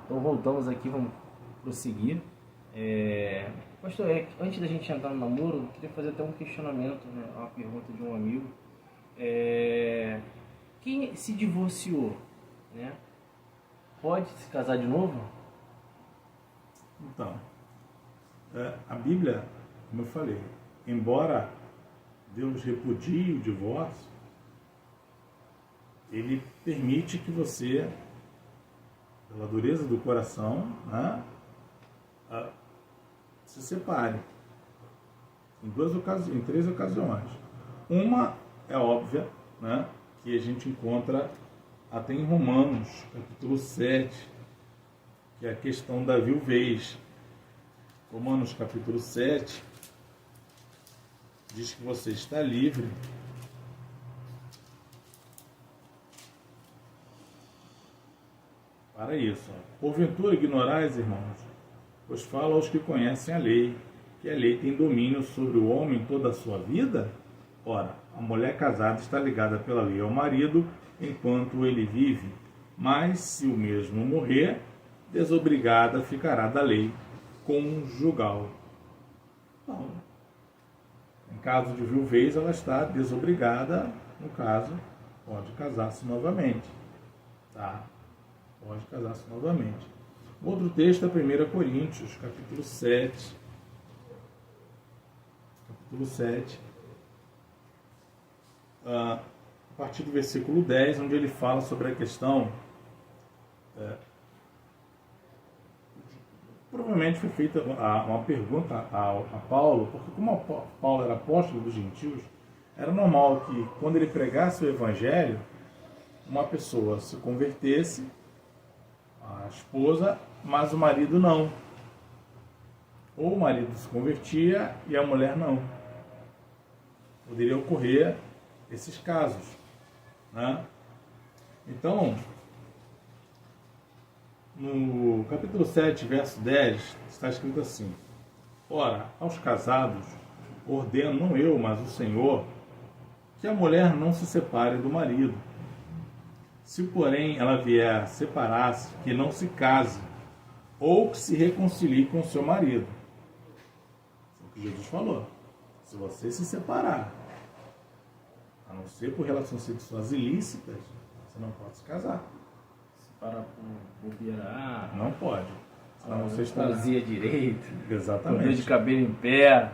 Então voltamos aqui, vamos prosseguir. Pastor, antes da gente entrar no namoro, eu queria fazer até um questionamento, né? Uma pergunta de um amigo. Quem se divorciou, né, pode se casar de novo? Então, a Bíblia, como eu falei, embora Deus repudie o divórcio, Ele permite que você, pela dureza do coração, né, se separe. Em 3 ocasiões. Uma é óbvia, né, que a gente encontra até em Romanos, capítulo 7, que é a questão da viuvez. Romanos capítulo 7 diz que você está livre para isso. Porventura ignorais, irmãos, pois falo aos que conhecem a lei, que a lei tem domínio sobre o homem toda a sua vida? Ora, a mulher casada está ligada pela lei ao marido enquanto ele vive, mas se o mesmo morrer, desobrigada ficará da lei conjugal. Então, em caso de viuvez, ela está desobrigada, no caso, pode casar-se novamente. Tá? Pode casar-se novamente. Outro texto é 1 Coríntios, capítulo 7. Capítulo 7. A partir do versículo 10, onde ele fala sobre a questão... provavelmente foi feita uma pergunta a Paulo, porque como Paulo era apóstolo dos gentios, era normal que quando ele pregasse o evangelho, uma pessoa se convertesse, a esposa, mas o marido não. Ou o marido se convertia e a mulher não. Poderia ocorrer esses casos, né? Então, no capítulo 7, verso 10, está escrito assim: ora, aos casados, ordeno não eu, mas o Senhor, que a mulher não se separe do marido. Se, porém, ela vier a separar-se, que não se case, ou que se reconcilie com seu marido. É o que Jesus falou. Se você se separar, a não ser por relações sexuais ilícitas, você não pode se casar. Para bobear. Não pode. Senão você está... Cozinha direito. Exatamente. Cabelo de cabelo em pé.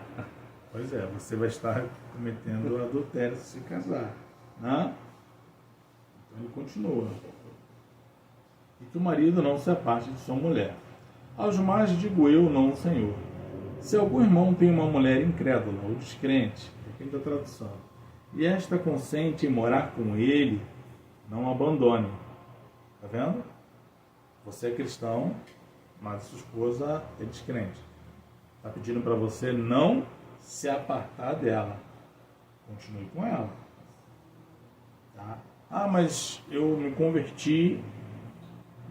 Pois é, você vai estar cometendo adultério se se casar. Né? Então ele continua. E que o marido não se aparte de sua mulher. Aos mais digo eu, não o Senhor. Se algum irmão tem uma mulher incrédula ou descrente, depende da tradução, e esta consente em morar com ele, não abandone. Está vendo? Você é cristão, mas sua esposa é descrente. Está pedindo para você não se apartar dela. Continue com ela. Tá? Ah, mas eu me converti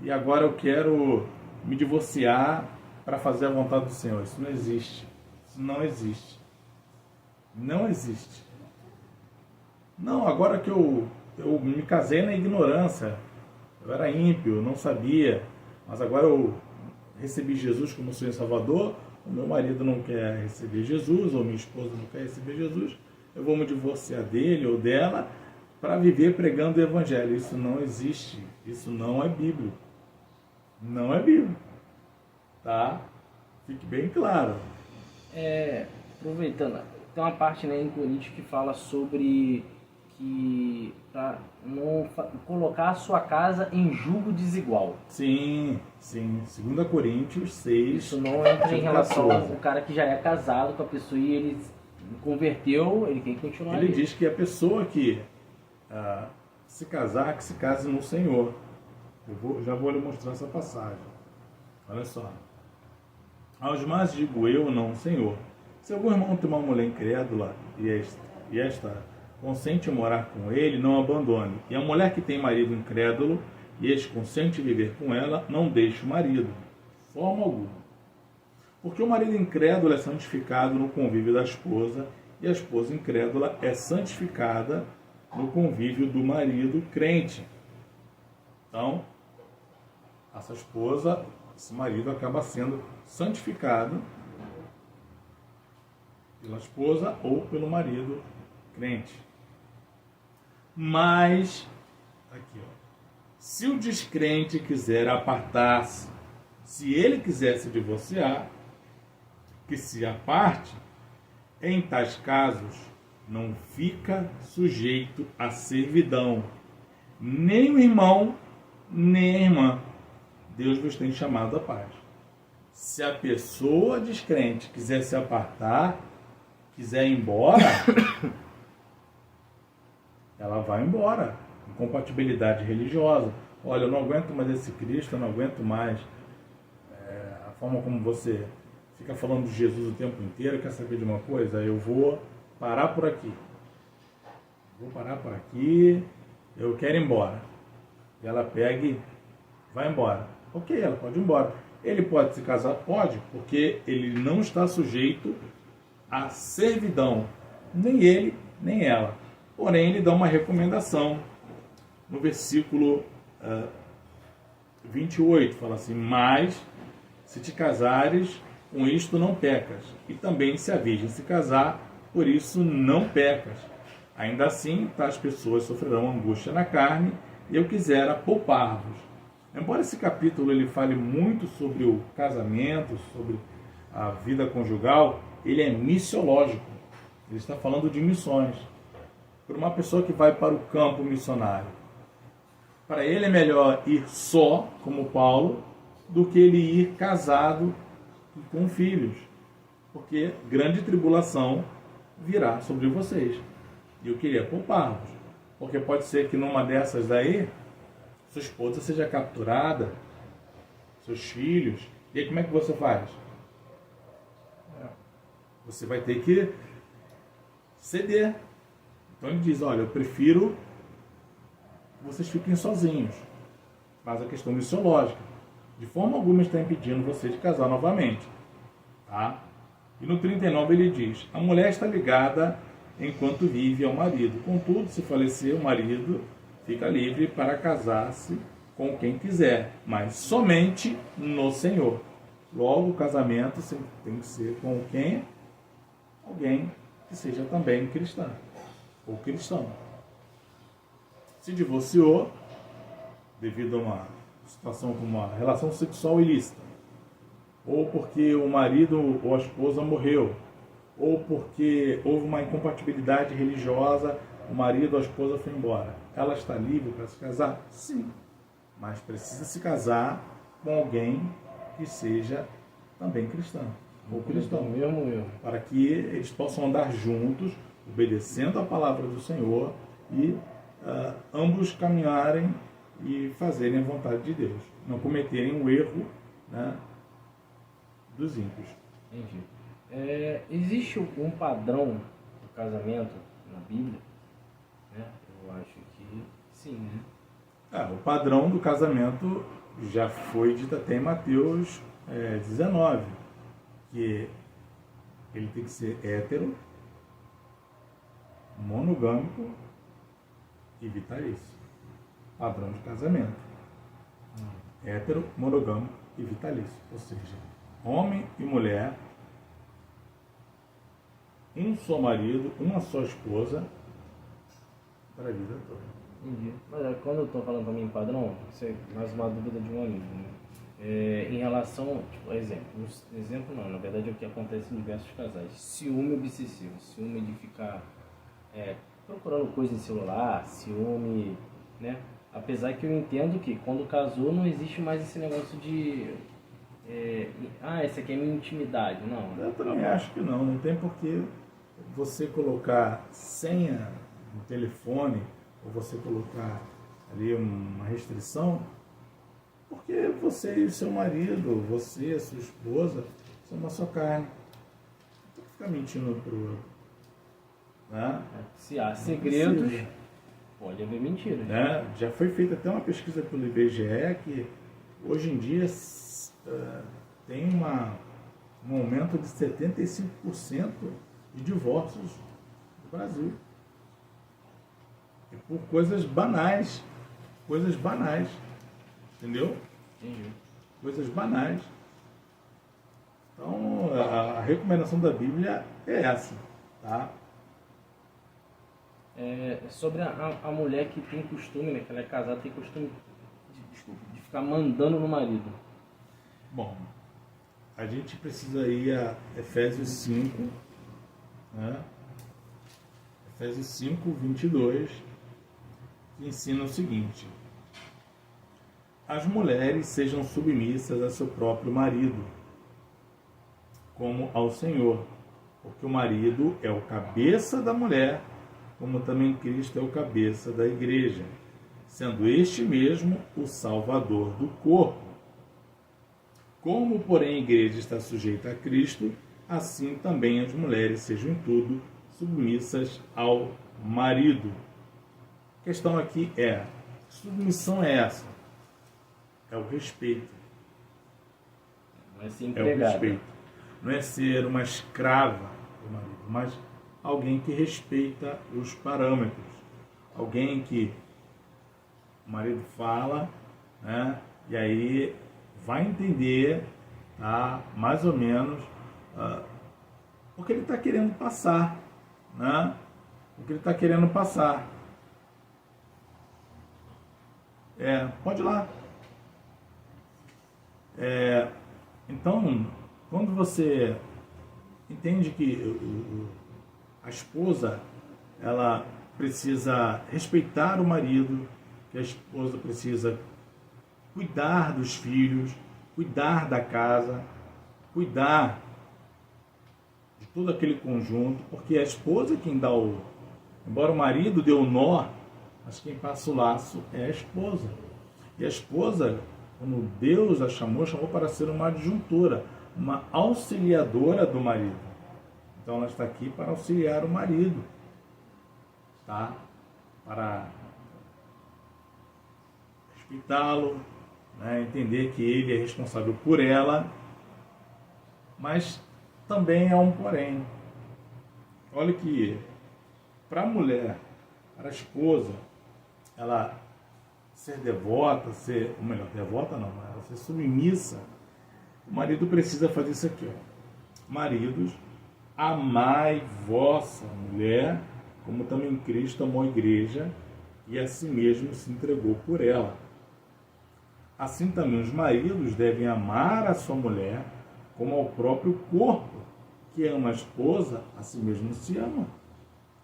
e agora eu quero me divorciar para fazer a vontade do Senhor. Isso não existe. Isso não existe. Não existe. Não, agora que eu me casei na ignorância, eu era ímpio, eu não sabia, mas agora eu recebi Jesus como Senhor e Salvador, o meu marido não quer receber Jesus, ou minha esposa não quer receber Jesus, eu vou me divorciar dele ou dela para viver pregando o Evangelho. Isso não existe, isso não é bíblico. Não é bíblico. Tá? Fique bem claro. Aproveitando, tem uma parte, né, em Coríntios que fala sobre que para não colocar a sua casa em julgo desigual. Sim, sim. 2 Coríntios 6. Isso não entra em relação 14. ao cara que já é casado com a pessoa e ele converteu, ele quer continuar. Ele ali. diz que a pessoa que se casar, que se case no Senhor. Já vou lhe mostrar essa passagem. Olha só. Aos mais digo eu, não o Senhor. Se algum irmão tem uma mulher incrédula e esta consente em morar com ele, não abandone. E a mulher que tem marido incrédulo e este consente em viver com ela, não deixe o marido, de forma alguma. Porque o marido incrédulo é santificado no convívio da esposa e a esposa incrédula é santificada no convívio do marido crente. Então, a essa esposa, esse marido acaba sendo santificado pela esposa ou pelo marido crente. Mas, aqui ó, se o descrente quiser apartar-se, se ele quiser se divorciar, que se aparte, em tais casos não fica sujeito à servidão, nem o irmão, nem a irmã. Deus vos tem chamado à paz. Se a pessoa descrente quiser se apartar, quiser ir embora, ela vai embora. Incompatibilidade religiosa. Olha, eu não aguento mais esse Cristo, eu não aguento mais a forma como você fica falando de Jesus o tempo inteiro. Quer saber de uma coisa? Eu vou parar por aqui. Vou parar por aqui. Eu quero ir embora. E ela pega e vai embora. Ok, ela pode ir embora. Ele pode se casar? Pode, porque ele não está sujeito à servidão. Nem ele, nem ela. Porém, ele dá uma recomendação. No versículo 28, fala assim: mas se te casares, com isto não pecas. E também se a virgem se casar, por isso não pecas. Ainda assim, tais pessoas sofrerão angústia na carne, e eu quisera poupar-vos. Embora esse capítulo ele fale muito sobre o casamento, sobre a vida conjugal, ele é missiológico. Ele está falando de missões. Para uma pessoa que vai para o campo missionário, para ele é melhor ir só, como Paulo, do que ele ir casado e com filhos. Porque grande tribulação virá sobre vocês. E eu queria poupar-vos. Porque pode ser que numa dessas daí, sua esposa seja capturada, seus filhos. E aí como é que você faz? Você vai ter que ceder. Então ele diz, olha, eu prefiro que vocês fiquem sozinhos. Mas a questão missiológica. De forma alguma está impedindo você de casar novamente. Tá? E no 39 ele diz, a mulher está ligada enquanto vive ao marido. Contudo, se falecer o marido, fica livre para casar-se com quem quiser, mas somente no Senhor. Logo, o casamento tem que ser com quem? Alguém que seja também cristã ou cristão. Se divorciou devido a uma situação como uma relação sexual ilícita, ou porque o marido ou a esposa morreu, ou porque houve uma incompatibilidade religiosa, o marido ou a esposa foi embora. Ela está livre para se casar? Sim. Mas precisa se casar com alguém que seja também cristão ou cristão. Mesmo. Para que eles possam andar juntos, obedecendo a palavra do Senhor e ambos caminharem e fazerem a vontade de Deus. Não cometerem o erro, né, dos ímpios. Entendi. Existe um padrão do casamento na Bíblia? Né? Eu acho que sim. Né? O padrão do casamento já foi dito até em Mateus 19, que ele tem que ser hétero, monogâmico e vitalício. Padrão de casamento. Hétero, monogâmico e vitalício. Ou seja, homem e mulher, um só marido, uma só esposa, para a vida toda. Entendi. Mas quando eu estou falando também em padrão, isso é mais uma dúvida de um amigo. Né? Em relação, tipo, exemplo não, na verdade é o que acontece em diversos casais. Ciúme obsessivo, ciúme de ficar procurando coisa em celular, ciúme, né? Apesar que eu entendo que quando casou não existe mais esse negócio de essa aqui é minha intimidade, não. Eu também acho que não tem por que você colocar senha no telefone ou você colocar ali uma restrição, porque você e seu marido, você e sua esposa são uma só carne. Não tem que ficar mentindo pro outro. Né? Se há segredos, pode haver mentiras. Né? Já foi feita até uma pesquisa pelo IBGE que hoje em dia tem um aumento de 75% de divórcios no Brasil. E por coisas banais. Entendeu? Entendi. Coisas banais. Então, a recomendação da Bíblia é essa, tá? Sobre a mulher que tem costume, né, que ela é casada, tem costume de ficar mandando no marido. Bom, a gente precisa ir a Efésios 5, né? Efésios 5, 22, que ensina o seguinte: as mulheres sejam submissas a seu próprio marido, como ao Senhor, porque o marido é o cabeça da mulher, como também Cristo é o cabeça da igreja, sendo este mesmo o Salvador do corpo. Como, porém, a igreja está sujeita a Cristo, assim também as mulheres sejam em tudo submissas ao marido. A questão aqui é, que submissão é essa? É o respeito. Não é ser É o empregada. respeito. Não é ser uma escrava do marido, mas alguém que respeita os parâmetros. Alguém que o marido fala, né, e aí vai entender, tá, mais ou menos o que ele está querendo passar, né? O que ele está querendo passar. Pode ir lá. Então, quando você entende que a esposa, ela precisa respeitar o marido, que a esposa precisa cuidar dos filhos, cuidar da casa, cuidar de todo aquele conjunto, porque a esposa é quem dá embora o marido dê o nó, mas quem passa o laço é a esposa. E a esposa, quando Deus a chamou para ser uma adjuntora, uma auxiliadora do marido. Então ela está aqui para auxiliar o marido, tá? Para respeitá-lo, né? Entender que ele é responsável por ela, mas também há um porém. Olha que para a mulher, para a esposa, ela ser devota, ou melhor, devota não, mas ela ser submissa, o marido precisa fazer isso aqui, ó. Maridos, amai vossa mulher, como também Cristo amou a igreja e a si mesmo se entregou por ela. Assim também os maridos devem amar a sua mulher como ao próprio corpo, que ama a esposa, a si mesmo se ama.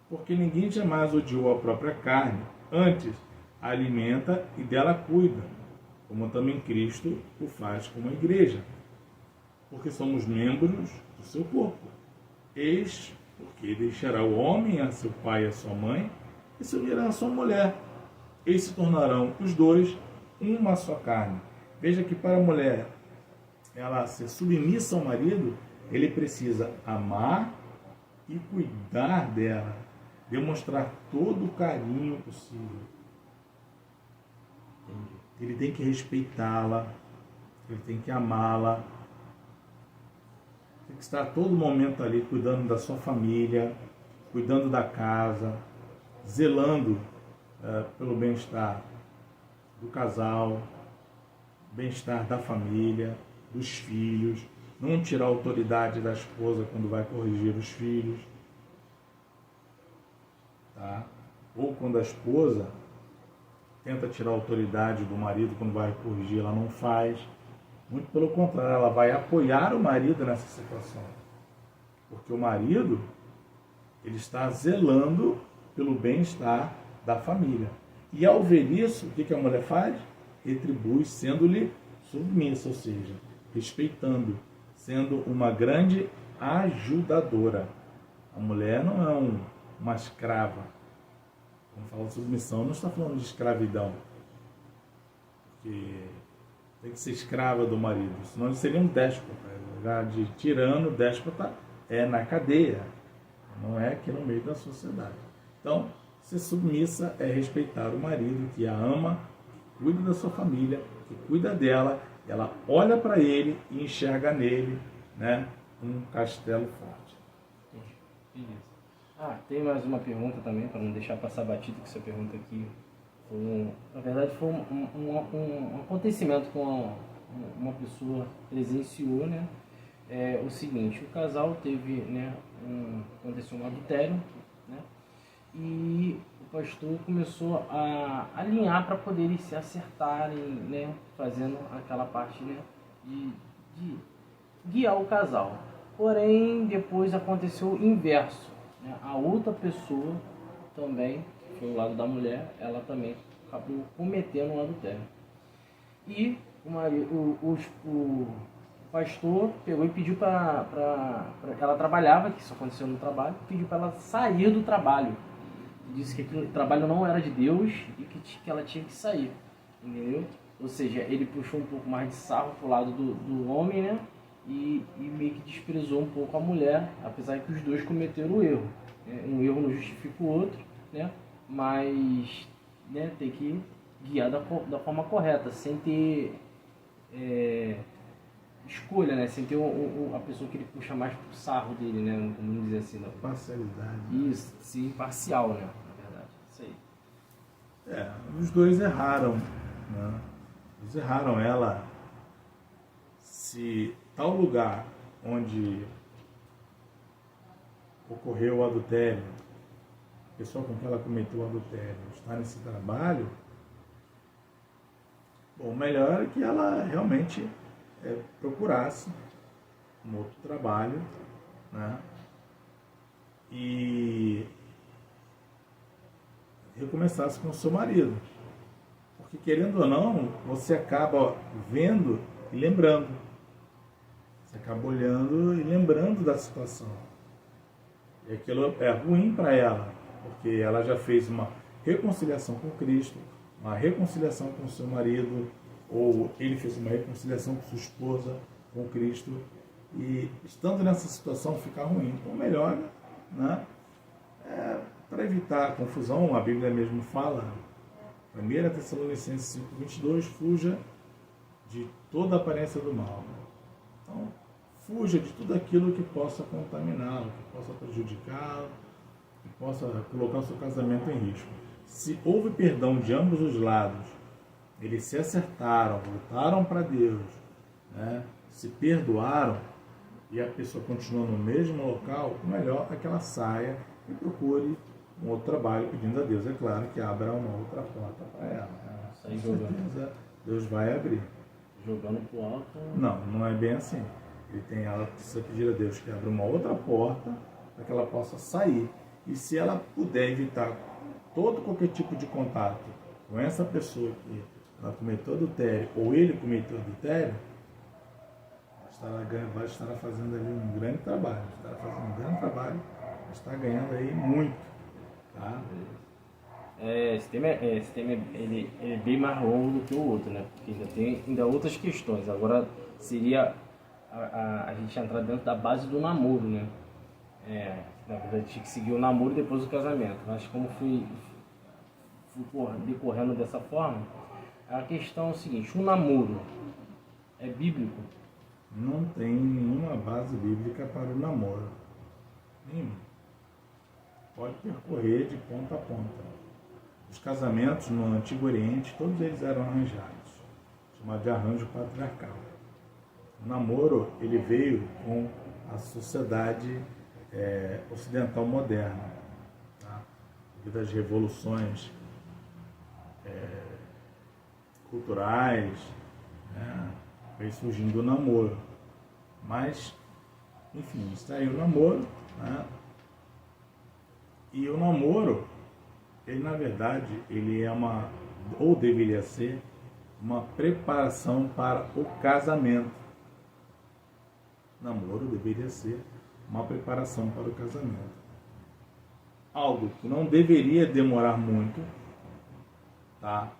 Porque ninguém jamais odiou a própria carne, antes a alimenta e dela cuida, como também Cristo o faz com a igreja, porque somos membros do seu corpo. Eis porque deixará o homem a seu pai e a sua mãe, e se unirá a sua mulher, e se tornarão os dois uma só carne. Veja que para a mulher ela ser submissa ao marido, ele precisa amar e cuidar dela, demonstrar todo o carinho possível. Ele tem que respeitá-la, ele tem que amá-la, tem que estar a todo momento ali cuidando da sua família, cuidando da casa, zelando pelo bem-estar do casal, bem-estar da família, dos filhos, não tirar a autoridade da esposa quando vai corrigir os filhos, tá? Ou quando a esposa tenta tirar a autoridade do marido quando vai corrigir, ela não faz. Muito pelo contrário, ela vai apoiar o marido nessa situação. Porque o marido, ele está zelando pelo bem-estar da família. E ao ver isso, o que a mulher faz? Retribui sendo-lhe submissa, ou seja, respeitando, sendo uma grande ajudadora. A mulher não é uma escrava. Quando fala de submissão, não está falando de escravidão. Porque tem que ser escrava do marido, senão ele seria um déspota. Já de tirano, déspota é na cadeia, não é aqui no meio da sociedade. Então, ser submissa é respeitar o marido que a ama, que cuida da sua família, que cuida dela, ela olha para ele e enxerga nele, né, um castelo forte. Tem mais uma pergunta também, para não deixar passar batido, que essa pergunta aqui na verdade foi um acontecimento com uma pessoa presenciou, né, o seguinte: o casal teve, né, aconteceu um adultério, né, e o pastor começou a alinhar para poder eles se acertarem, né, fazendo aquela parte, né, de guiar o casal. Porém, depois aconteceu o inverso, né? A outra pessoa também, que foi o lado da mulher, ela também acabou cometendo um adultério. E o pastor pegou e pediu para ela trabalhava, que isso aconteceu no trabalho, pediu para ela sair do trabalho. Disse que aquele trabalho não era de Deus e que ela tinha que sair, entendeu? Ou seja, ele puxou um pouco mais de sarro pro lado do homem, né? E meio que desprezou um pouco a mulher, apesar que os dois cometeram o erro. Um erro não justifica o outro, né? Mas, né, tem que guiar da forma correta, sem ter escolha, né? Sem ter a pessoa que ele puxa mais pro sarro dele, né? Vamos dizer assim. Não. Parcialidade. Isso, ser imparcial, né? Na verdade, isso aí. Os dois erraram, né? Eles erraram. Ela, se tal lugar onde ocorreu o adultério, a pessoa com quem ela cometeu o adultério está nesse trabalho, bom, melhor é que ela realmente procurasse um outro trabalho, né? E recomeçasse com o seu marido. Porque, querendo ou não, você acaba vendo e lembrando. Você acaba olhando e lembrando da situação. E aquilo é ruim para ela, porque ela já fez uma reconciliação com Cristo, uma reconciliação com o seu marido, ou ele fez uma reconciliação com sua esposa, com Cristo, e estando nessa situação fica ruim. Então, melhor, né? Para evitar a confusão, a Bíblia mesmo fala, 1 Tessalonicenses 5:22, fuja de toda aparência do mal. Então, fuja de tudo aquilo que possa contaminá-lo, que possa prejudicá-lo, que possa colocar o seu casamento em risco. Se houve perdão de ambos os lados, eles se acertaram, voltaram para Deus, né? Se perdoaram e a pessoa continua no mesmo local, o melhor é que ela saia e procure um outro trabalho, pedindo a Deus, é claro, que abra uma outra porta para ela. Com certeza, Deus vai abrir. Jogando pro alto? Não é bem assim. Ela precisa pedir a Deus que abra uma outra porta para que ela possa sair. E se ela puder evitar qualquer tipo de contato com essa pessoa que ela cometeu adultério ou ele cometeu adultério, vai estar fazendo ali um grande trabalho. Está ganhando aí muito. Tá? Esse tema ele é bem mais longo do que o outro, né? Porque ainda tem outras questões. Agora seria a gente entrar dentro da base do namoro, né? Na verdade, tinha que seguir o namoro e depois o casamento. Mas como fui decorrendo dessa forma, a questão é o seguinte: o namoro é bíblico? Não tem nenhuma base bíblica para o namoro. Nenhuma. Pode percorrer de ponta a ponta. Os casamentos no Antigo Oriente, todos eles eram arranjados, chamado de arranjo patriarcal. O namoro, ele veio com a sociedade ocidental moderna, tá? Devido às revoluções culturais, né? Veio surgindo o namoro. Mas, enfim, está aí o namoro, né? E o namoro, ele na verdade, ele é ou deveria ser, uma preparação para o casamento. Namoro deveria ser uma preparação para o casamento. Algo que não deveria demorar muito, tá?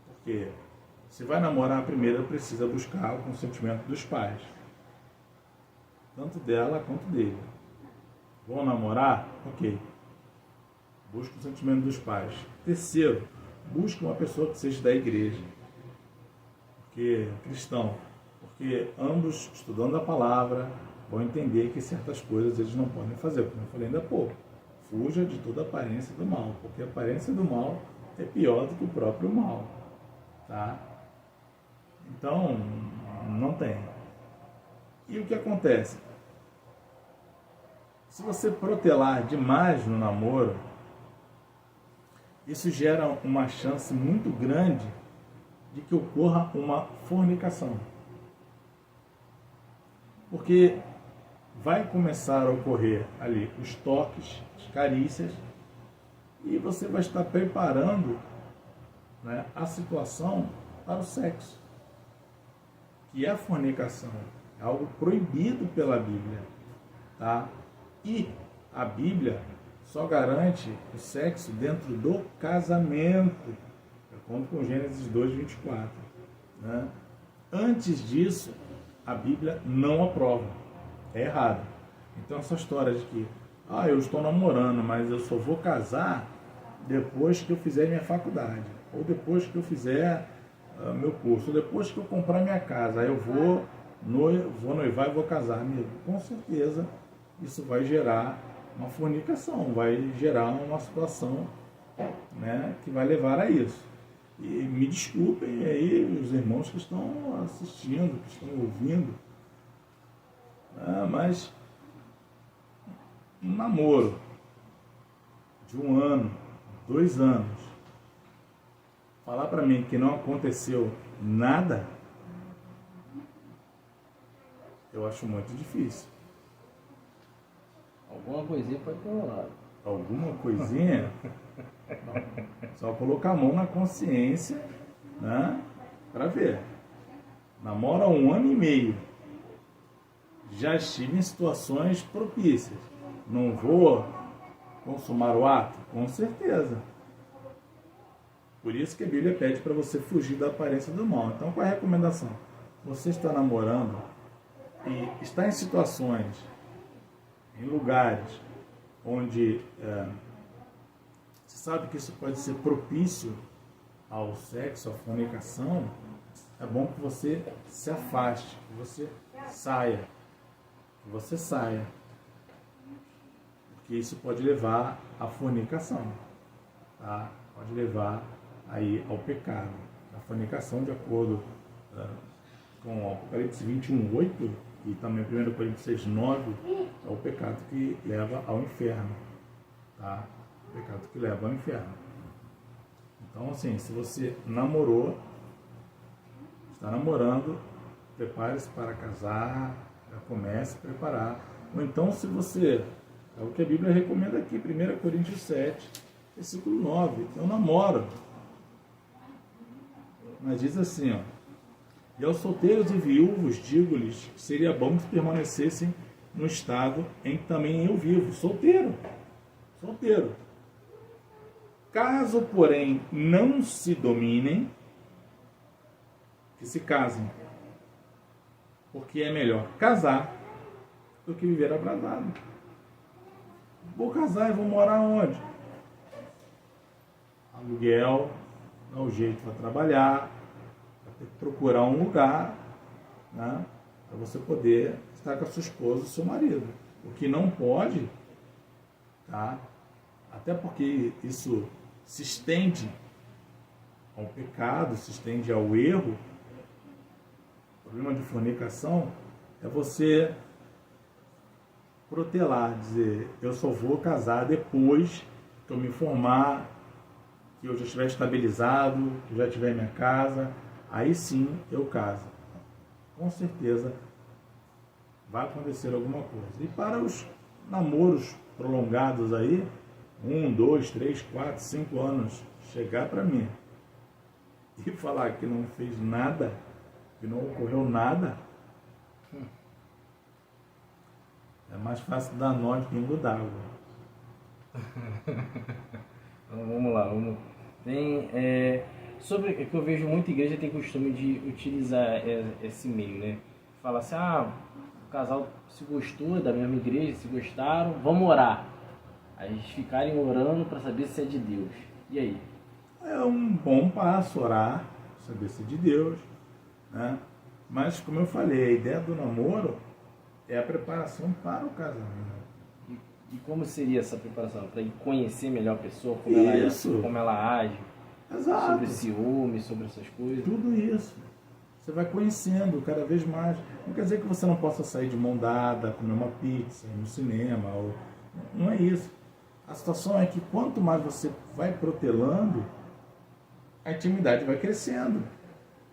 Porque se vai namorar, primeiro precisa buscar o consentimento dos pais, tanto dela quanto dele. Vão namorar? Ok. Busca o sentimento dos pais. Terceiro, busque uma pessoa que seja da igreja, cristão, porque ambos, estudando a palavra, vão entender que certas coisas eles não podem fazer. Como eu falei ainda há pouco, fuja de toda aparência do mal, porque a aparência do mal é pior do que o próprio mal. Tá? Então, não tem. E o que acontece? Se você protelar demais no namoro, isso gera uma chance muito grande de que ocorra uma fornicação. Porque vai começar a ocorrer ali os toques, as carícias, e você vai estar preparando, né, a situação para o sexo, que é a fornicação, é algo proibido pela Bíblia, tá? E a Bíblia só garante o sexo dentro do casamento, eu conto com Gênesis 2:24, né? Antes disso, a Bíblia não aprova, é errado. Então essa história de que eu estou namorando, mas eu só vou casar depois que eu fizer minha faculdade, ou depois que eu fizer meu curso, ou depois que eu comprar minha casa, aí eu vou noivar e vou casar. Amigo, com certeza isso vai gerar uma fornicação, vai gerar uma situação, né, que vai levar a isso. E me desculpem aí os irmãos que estão assistindo, que estão ouvindo, mas um namoro de 1 ano, 2 anos, falar para mim que não aconteceu nada, eu acho muito difícil. Alguma coisinha pode ter rolado. Alguma coisinha? Só colocar a mão na consciência, né, para ver. Namora 1 ano e meio. Já estive em situações propícias. Não vou consumar o ato? Com certeza. Por isso que a Bíblia pede para você fugir da aparência do mal. Então, qual é a recomendação? Você está namorando e está em situações, em lugares onde você sabe que isso pode ser propício ao sexo, à fornicação, é bom que você se afaste, que você saia. Que você saia. Porque isso pode levar à fornicação. Tá? Pode levar aí ao pecado. A fornicação, de acordo com Apocalipse 21:8 e também 1 Coríntios 6:9, é o pecado que leva ao inferno. Tá? O pecado que leva ao inferno. Então, assim, se você namorou, está namorando, prepare-se para casar, já comece a preparar. Ou então, se você, é o que a Bíblia recomenda aqui, 1 Coríntios 7, versículo 9, eu namoro. Mas diz assim, ó: e aos solteiros e viúvos digo-lhes que seria bom que permanecessem no estado em que também eu vivo. Solteiro. Caso, porém, não se dominem, que se casem. Porque é melhor casar do que viver abrasado. Vou casar e vou morar onde? Aluguel, dá um jeito para trabalhar, vai ter que procurar um lugar, né, para você poder estar com a sua esposa e seu marido. O que não pode, tá? Até porque isso se estende ao pecado, se estende ao erro. O problema de fornicação é você protelar, dizer, eu só vou casar depois que eu me formar, que eu já estiver estabilizado, que eu já tiver minha casa, aí sim eu caso. Com certeza vai acontecer alguma coisa. E para os namoros prolongados aí, 1, 2, 3, 4, 5 anos, chegar para mim e falar que não fez nada, que não ocorreu nada, é mais fácil dar nó de pingo d'água. Então, vamos lá. Tem, sobre que eu vejo muita igreja tem costume de utilizar esse meio, né? Fala assim, o casal se gostou da mesma igreja, se gostaram, vamos orar. Aí eles ficarem orando para saber se é de Deus. E aí? É um bom passo orar, saber se é de Deus, né? Mas, como eu falei, a ideia do namoro é a preparação para o casamento. E como seria essa preparação? Para conhecer melhor a pessoa, como ela age, Exato. sobre ciúme, sobre essas coisas? Tudo isso. Você vai conhecendo cada vez mais. Não quer dizer que você não possa sair de mão dada, comer uma pizza, ir no cinema. Não é isso. A situação é que quanto mais você vai protelando, a intimidade vai crescendo.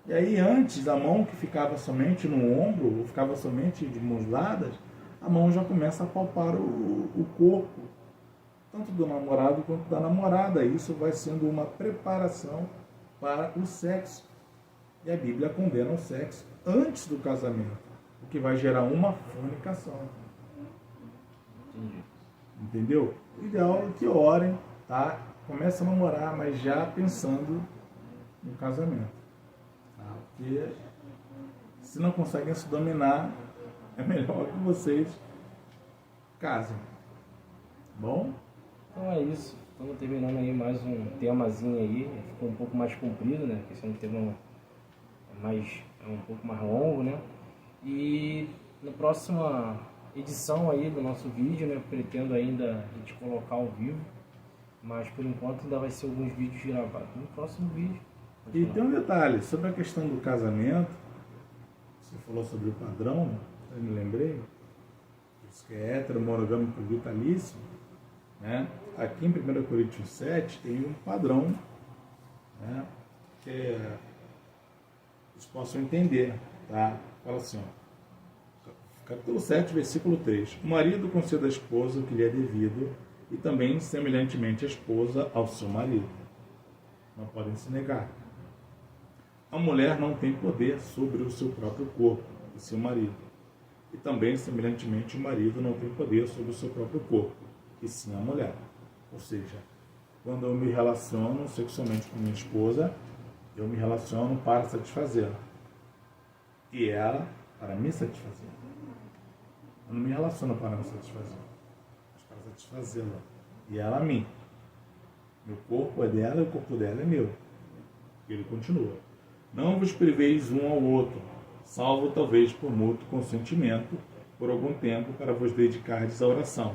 E aí antes, a mão que ficava somente no ombro, ou ficava somente de mãos dadas, a mão já começa a palpar o corpo, tanto do namorado quanto da namorada. Isso vai sendo uma preparação para o sexo. E a Bíblia condena o sexo antes do casamento, o que vai gerar uma fornicação. Entendi. Entendeu? O ideal é que orem, tá? Começa a namorar, mas já pensando no casamento. Tá? Porque se não conseguem se dominar, é melhor que vocês casem. Bom? Então é isso. Estamos terminando aí mais um temazinho aí. Ficou um pouco mais comprido, né? Porque esse é um tema um pouco mais longo, né? E na próxima edição aí do nosso vídeo, né? Pretendo ainda a gente colocar ao vivo. Mas por enquanto ainda vai ser alguns vídeos gravados. No próximo vídeo. E tem um detalhe, sobre a questão do casamento, você falou sobre o padrão, eu me lembrei, isso que é hétero, monogâmico, vitalício, né? Aqui em 1 Coríntios 7 tem um padrão, né? Que vocês possam entender, tá? Fala assim, ó, capítulo 7, versículo 3. O marido conceda à esposa o que lhe é devido, e também, semelhantemente, a esposa ao seu marido. Não podem se negar. A mulher não tem poder sobre o seu próprio corpo, e seu marido. E também, semelhantemente, o marido não tem poder sobre o seu próprio corpo, e sim a mulher. Ou seja, quando eu me relaciono sexualmente com minha esposa, eu me relaciono para satisfazê-la. E ela para me satisfazer. Eu não me relaciono para me satisfazer, mas para satisfazê-la. E ela a mim. Meu corpo é dela e o corpo dela é meu. E ele continua. Não vos priveis um ao outro, salvo talvez por mútuo consentimento, por algum tempo, para vos dedicardes à oração.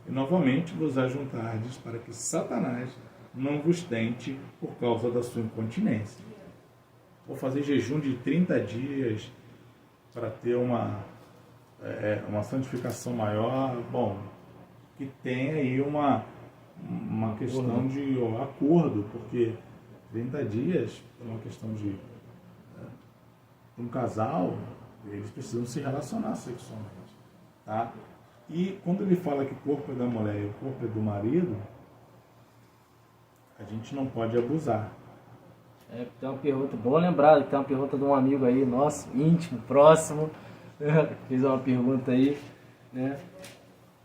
E novamente vos ajuntardes para que Satanás não vos tente por causa da sua incontinência. Vou fazer jejum de 30 dias para ter uma santificação maior. Que tem aí uma questão de acordo, porque 30 dias é uma questão de um casal, eles precisam se relacionar sexualmente, tá? E quando ele fala que o corpo é da mulher e o corpo é do marido, a gente não pode abusar. Tem uma pergunta, bom lembrado, tem uma pergunta de um amigo aí, nosso, íntimo, próximo, fez uma pergunta aí, né?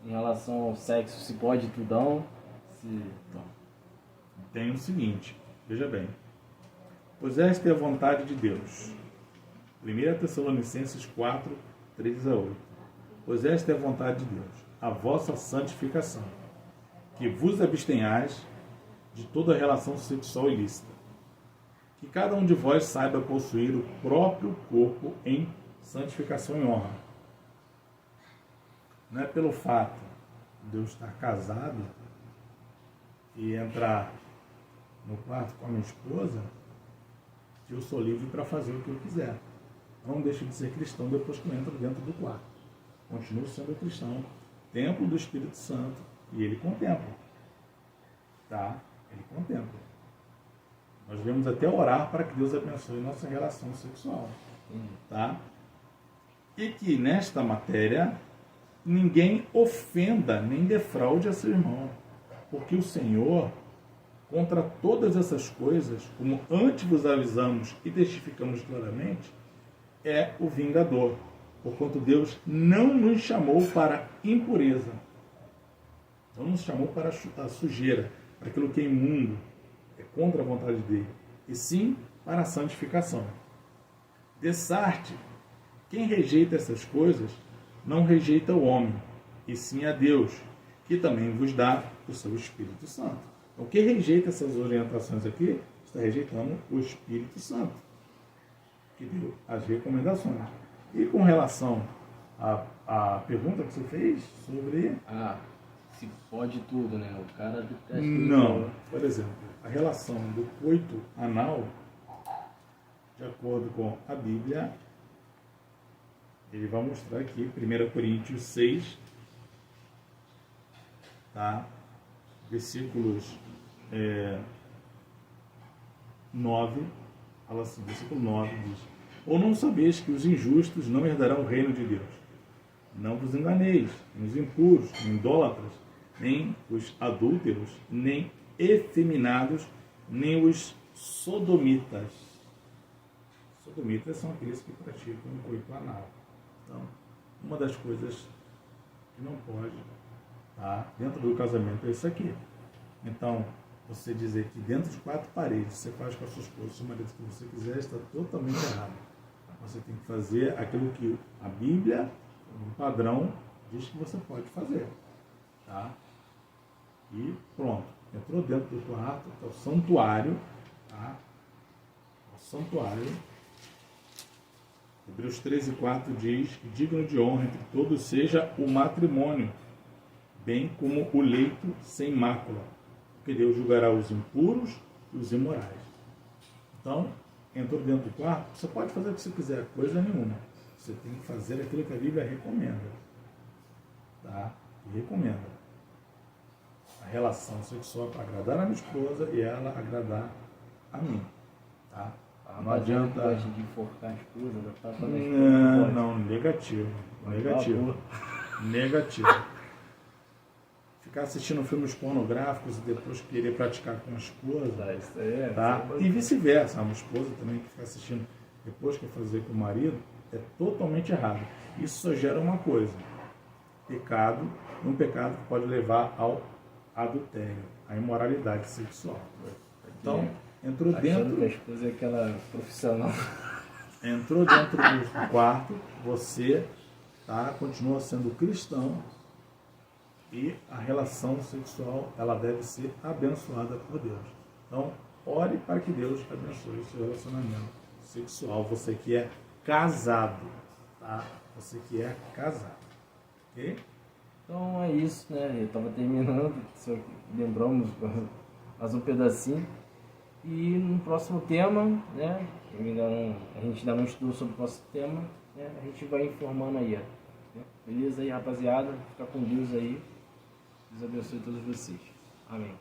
Em relação ao sexo, se pode tudão, Então, tem o seguinte, veja bem. Pois esta é a vontade de Deus. 1 Tessalonicenses 4, 3 a 8. Pois esta é a vontade de Deus, a vossa santificação, que vos abstenhais de toda relação sexual ilícita. Que cada um de vós saiba possuir o próprio corpo em santificação e honra. Não é pelo fato de eu estar casado e entrar no quarto com a minha esposa que eu sou livre para fazer o que eu quiser. Não deixo de ser cristão depois que eu entro dentro do quarto. Continuo sendo cristão, templo do Espírito Santo, e ele contempla. Tá? Ele contempla. Nós devemos até orar para que Deus abençoe nossa relação sexual. Tá? E que nesta matéria ninguém ofenda nem defraude a seu irmão, porque o Senhor, contra todas essas coisas, como antes vos avisamos e testificamos claramente, é o vingador, porquanto Deus não nos chamou para impureza, não nos chamou para a sujeira, para aquilo que é imundo, é contra a vontade dele, e sim para a santificação. Dessarte, quem rejeita essas coisas, não rejeita o homem, e sim a Deus, que também vos dá o seu Espírito Santo. Então, quem rejeita essas orientações aqui, está rejeitando o Espírito Santo, que deu as recomendações. E com relação à pergunta que você fez sobre... se pode tudo, né? O cara... Não, por exemplo, a relação do coito anal de acordo com a Bíblia, ele vai mostrar aqui, 1 Coríntios 6, tá? Versículos 9, fala assim, versículo 9 diz: ou não sabeis que os injustos não herdarão o reino de Deus? Não vos enganeis, nem os impuros, nem idólatras, nem os adúlteros, nem efeminados, nem os sodomitas. Sodomitas são aqueles que praticam o coito anal. Então, uma das coisas que não pode estar dentro do casamento é isso aqui. Então, você dizer que dentro de 4 paredes você faz com a sua esposa, seu marido, o que você quiser, está totalmente errado. Você tem que fazer aquilo que a Bíblia, um padrão, diz que você pode fazer. Tá? E pronto. Entrou dentro do quarto, é o santuário. Tá? O santuário. Hebreus 13:4 diz que digno de honra entre todos seja o matrimônio, bem como o leito sem mácula, porque Deus julgará os impuros e os imorais. Então, entrou dentro do quarto, você pode fazer o que você quiser, coisa nenhuma. Você tem que fazer aquilo que a Bíblia recomenda. Tá? E recomenda. A relação sexual para agradar a minha esposa e ela agradar a mim. Tá? Não adianta. Gosta de enforcar a esposa, da tapa na Não, esposa. não, negativo. Negativo. Negativo. Ficar assistindo filmes pornográficos e depois querer praticar com a esposa. Isso aí é. Tá? E vice-versa. Uma esposa também que fica assistindo depois que fazer com o marido é totalmente errado. Isso só gera uma coisa: pecado, um pecado que pode levar ao adultério, à imoralidade sexual. Então, entrou dentro. Que a esposa é aquela profissional. Entrou dentro do quarto, você continua sendo cristão e a relação sexual ela deve ser abençoada por Deus. Então, ore para que Deus abençoe o seu relacionamento sexual. Você que é casado, tá? Você que é casado, ok? Então é isso, né? Eu estava terminando, só lembramos mais um pedacinho. E no próximo tema, né? A gente ainda não estudou sobre o próximo tema, né? A gente vai informando aí, né? Beleza aí, rapaziada? Fica com Deus aí. Deus abençoe todos vocês. Amém.